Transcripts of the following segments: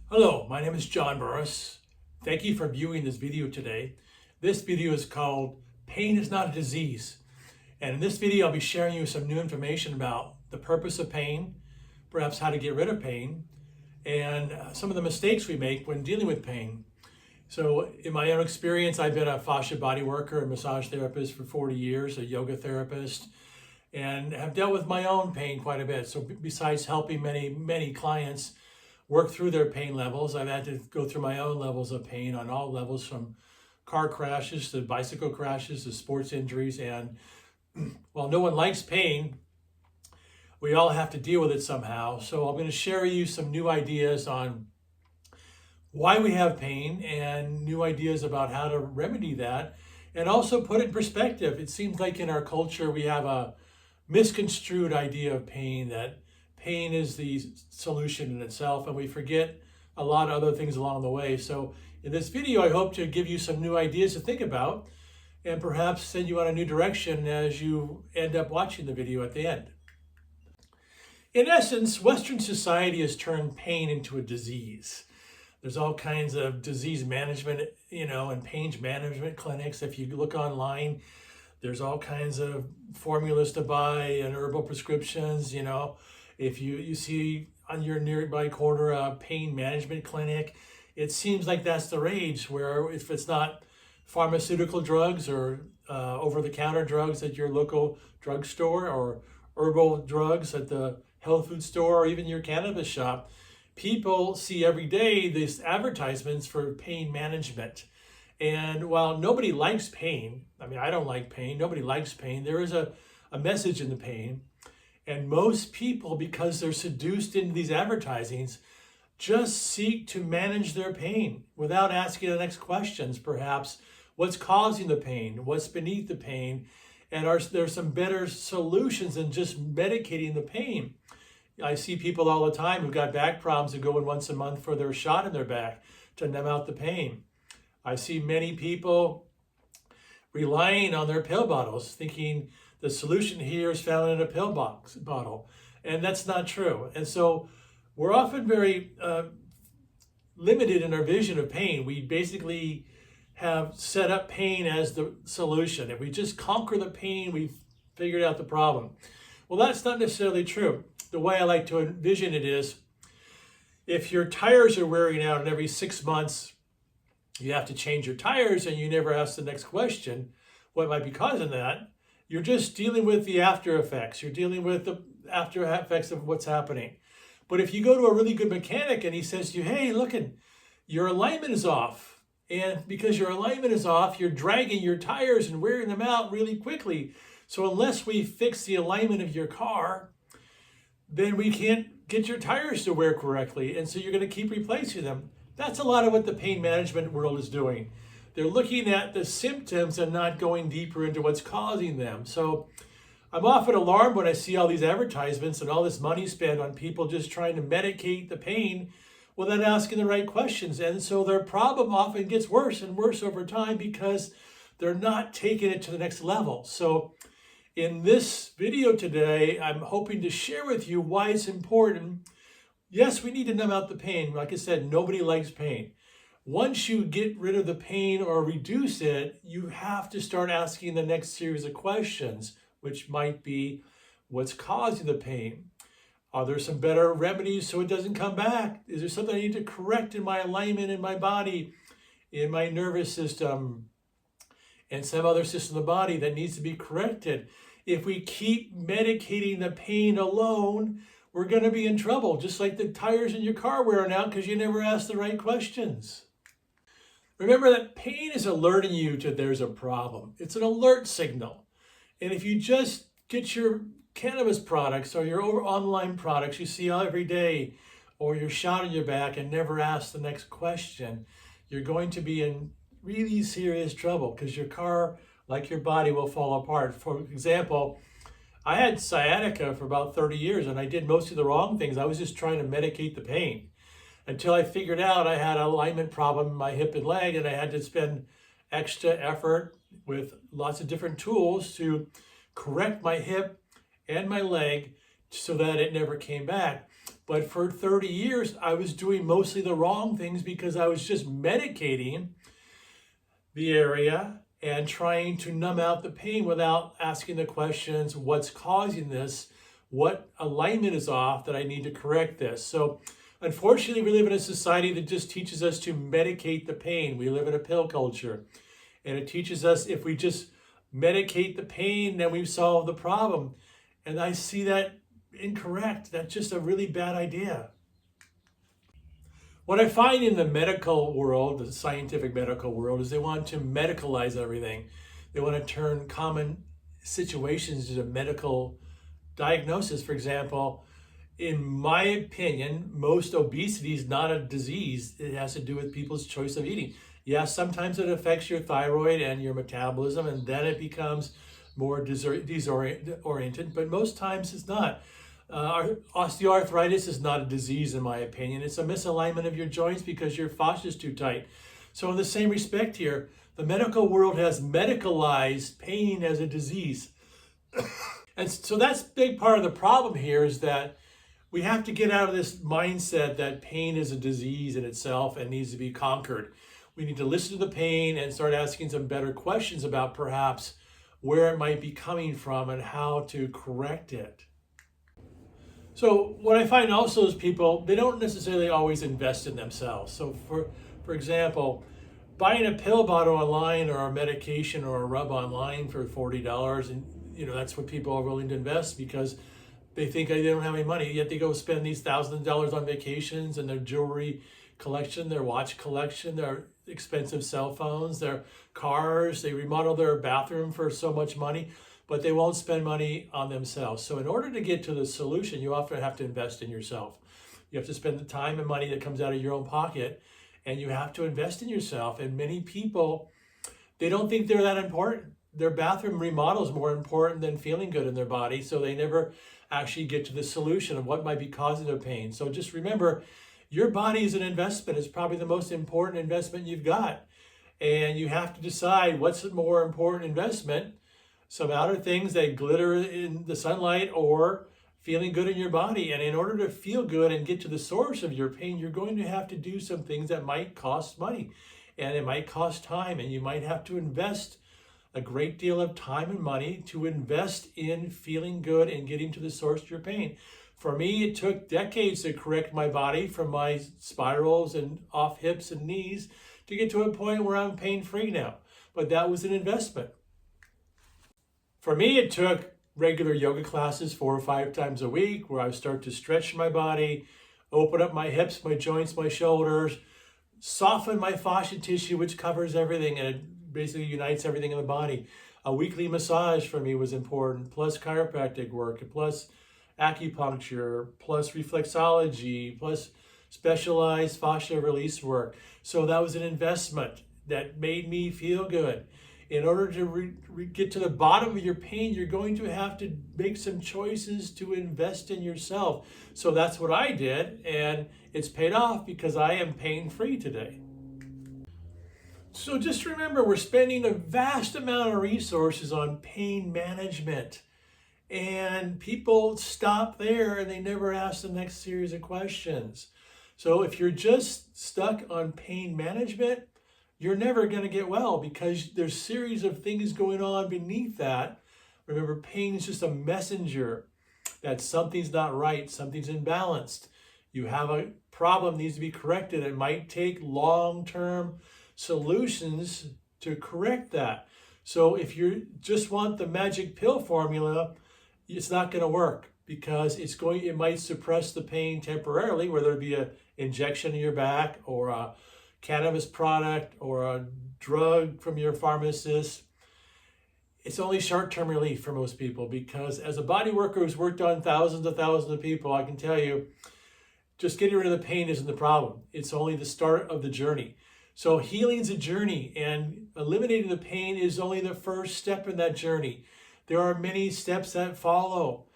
Hello, my name is John Burris. Thank you for viewing this video today. This video is called Pain is Not a Disease. And in this video, I'll be sharing you some new information about the purpose of pain, perhaps how to get rid of pain, and some of the mistakes we make when dealing with pain. So in my own experience, I've been a fascia body worker, a massage therapist for 40 years, a yoga therapist, and have dealt with my own pain quite a bit. So besides helping many clients work through their pain levels, I've had to go through my own levels of pain on all levels, from car crashes to bicycle crashes to sports injuries. And while no one likes pain, we all have to deal with it somehow. So I'm going to share with you some new ideas on why we have pain and new ideas about how to remedy that, and also put it in perspective. It seems like in our culture we have a misconstrued idea of pain, that pain is the solution in itself, and we forget a lot of other things along the way. So in this video, I hope to give you some new ideas to think about and perhaps send you on a new direction as you end up watching the video at the end. In essence, Western society has turned pain into a disease. There's all kinds of disease management, and pain management clinics. If you look online, there's all kinds of formulas to buy and herbal prescriptions. If you see on your nearby corner a pain management clinic, it seems like that's the rage, where if it's not pharmaceutical drugs or over-the-counter drugs at your local drugstore, or herbal drugs at the health food store, or even your cannabis shop, people see every day these advertisements for pain management. And while nobody likes pain, I don't like pain, nobody likes pain, there is a message in the pain. And most people, because they're seduced into these advertisings, just seek to manage their pain without asking the next questions, perhaps. What's causing the pain? What's beneath the pain? And are there some better solutions than just medicating the pain? I see people all the time who've got back problems who go in once a month for their shot in their back to numb out the pain. I see many people relying on their pill bottles, thinking the solution here is found in a pill bottle. And that's not true. And so we're often very limited in our vision of pain. We basically have set up pain as the solution. If we just conquer the pain, we've figured out the problem. Well, that's not necessarily true. The way I like to envision it is, if your tires are wearing out and every 6 months you have to change your tires and you never ask the next question, what might be causing that? You're just dealing with the after effects. You're dealing with the after effects of what's happening. But if you go to a really good mechanic and he says to you, hey, look, your alignment is off. And because your alignment is off, you're dragging your tires and wearing them out really quickly. So unless we fix the alignment of your car, then we can't get your tires to wear correctly. And so you're going to keep replacing them. That's a lot of what the pain management world is doing. They're looking at the symptoms and not going deeper into what's causing them. So I'm often alarmed when I see all these advertisements and all this money spent on people just trying to medicate the pain without asking the right questions. And so their problem often gets worse and worse over time because they're not taking it to the next level. So in this video today, I'm hoping to share with you why it's important. Yes, we need to numb out the pain. Like I said, nobody likes pain. Once you get rid of the pain or reduce it, you have to start asking the next series of questions, which might be, what's causing the pain? Are there some better remedies so it doesn't come back? Is there something I need to correct in my alignment in my body, in my nervous system, and some other system of the body that needs to be corrected? If we keep medicating the pain alone, we're going to be in trouble, just like the tires in your car wearing out because you never asked the right questions. Remember that pain is alerting you to there's a problem. It's an alert signal. And if you just get your cannabis products or your online products you see every day, or your shot in your back, and never ask the next question, you're going to be in really serious trouble, because your car, like your body, will fall apart. For example, I had sciatica for about 30 years and I did most of the wrong things. I was just trying to medicate the pain until I figured out I had an alignment problem in my hip and leg, and I had to spend extra effort with lots of different tools to correct my hip and my leg so that it never came back. But for 30 years, I was doing mostly the wrong things because I was just medicating the area and trying to numb out the pain without asking the questions, what's causing this? What alignment is off that I need to correct this? So unfortunately, we live in a society that just teaches us to medicate the pain. We live in a pill culture. And it teaches us if we just medicate the pain, then we've solved the problem. And I see that incorrect. That's just a really bad idea. What I find in the medical world, the scientific medical world, is they want to medicalize everything. They want to turn common situations into medical diagnosis. For example, in my opinion, most obesity is not a disease. It has to do with people's choice of eating. Yes, sometimes it affects your thyroid and your metabolism, and then it becomes more disoriented, but most times it's not. Osteoarthritis is not a disease, in my opinion. It's a misalignment of your joints because your fascia is too tight. So in the same respect here, the medical world has medicalized pain as a disease. And so that's a big part of the problem here, is that we have to get out of this mindset that pain is a disease in itself and needs to be conquered. We need to listen to the pain and start asking some better questions about perhaps where it might be coming from and how to correct it. So what I find also is people, they don't necessarily always invest in themselves. So for example, buying a pill bottle online or a medication or a rub online for $40, and that's what people are willing to invest because they think they don't have any money, yet they go spend these thousands of dollars on vacations and their jewelry collection, their watch collection, their expensive cell phones, their cars. They remodel their bathroom for so much money, but they won't spend money on themselves. So in order to get to the solution, you often have to invest in yourself. You have to spend the time and money that comes out of your own pocket, and you have to invest in yourself. And many people, they don't think they're that important. Their bathroom remodel is more important than feeling good in their body, so they never actually get to the solution of what might be causing their pain. So just remember, your body is an investment. It's probably the most important investment you've got. And you have to decide what's the more important investment, some outer things that glitter in the sunlight or feeling good in your body. And in order to feel good and get to the source of your pain, you're going to have to do some things that might cost money and it might cost time, and you might have to invest a great deal of time and money to invest in feeling good and getting to the source of your pain. For me, it took decades to correct my body from my spirals and off hips and knees to get to a point where I'm pain-free now. But that was an investment. For me, it took regular yoga classes 4 or 5 times a week where I start to stretch my body, open up my hips, my joints, my shoulders, soften my fascia tissue, which covers everything and it basically unites everything in the body. A weekly massage for me was important, plus chiropractic work, plus acupuncture, plus reflexology, plus specialized fascia release work. So that was an investment that made me feel good. In order to get to the bottom of your pain, you're going to have to make some choices to invest in yourself. So that's what I did, and it's paid off because I am pain-free today. So just remember, we're spending a vast amount of resources on pain management. And people stop there and they never ask the next series of questions. So if you're just stuck on pain management, you're never going to get well because there's a series of things going on beneath that. Remember, pain is just a messenger that something's not right, something's imbalanced. You have a problem, needs to be corrected. It might take long-term solutions to correct that. So if you just want the magic pill formula, it's not going to work because it might suppress the pain temporarily, whether it be an injection in your back or a cannabis product or a drug from your pharmacist. It's only short-term relief for most people because as a body worker who's worked on thousands of people, I can tell you, just getting rid of the pain isn't the problem. It's only the start of the journey. So healing is a journey, and eliminating the pain is only the first step in that journey. There are many steps that follow.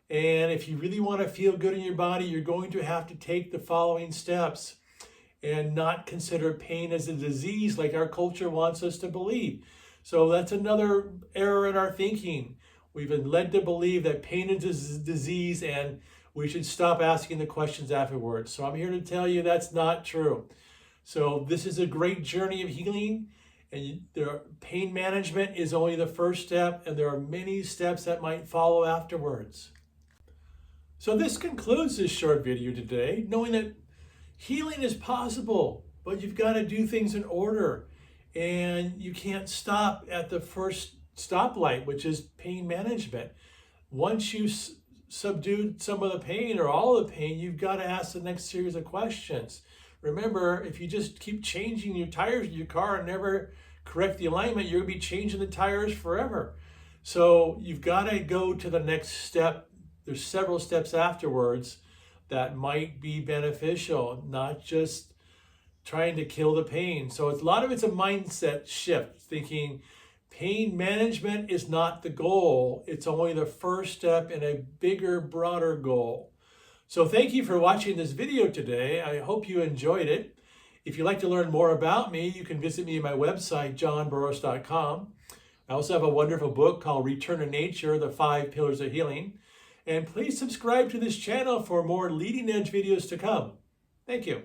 And if you really want to feel good in your body, you're going to have to take the following steps and not consider pain as a disease like our culture wants us to believe. So that's another error in our thinking. We've been led to believe that pain is a disease and we should stop asking the questions afterwards. So I'm here to tell you that's not true. So this is a great journey of healing, and pain management is only the first step, and there are many steps that might follow afterwards. So this concludes this short video today, knowing that healing is possible, but you've got to do things in order, and you can't stop at the first stoplight, which is pain management. Once you subdued some of the pain or all the pain, you've got to ask the next series of questions. Remember, if you just keep changing your tires in your car and never correct the alignment, you're going to be changing the tires forever. So you've got to go to the next step. There's several steps afterwards that might be beneficial, not just trying to kill the pain. So a lot of it's a mindset shift, thinking pain management is not the goal. It's only the first step in a bigger, broader goal. So thank you for watching this video today. I hope you enjoyed it. If you'd like to learn more about me, you can visit me at my website, johnburros.com. I also have a wonderful book called Return to Nature, The 5 Pillars of Healing. And please subscribe to this channel for more leading edge videos to come. Thank you.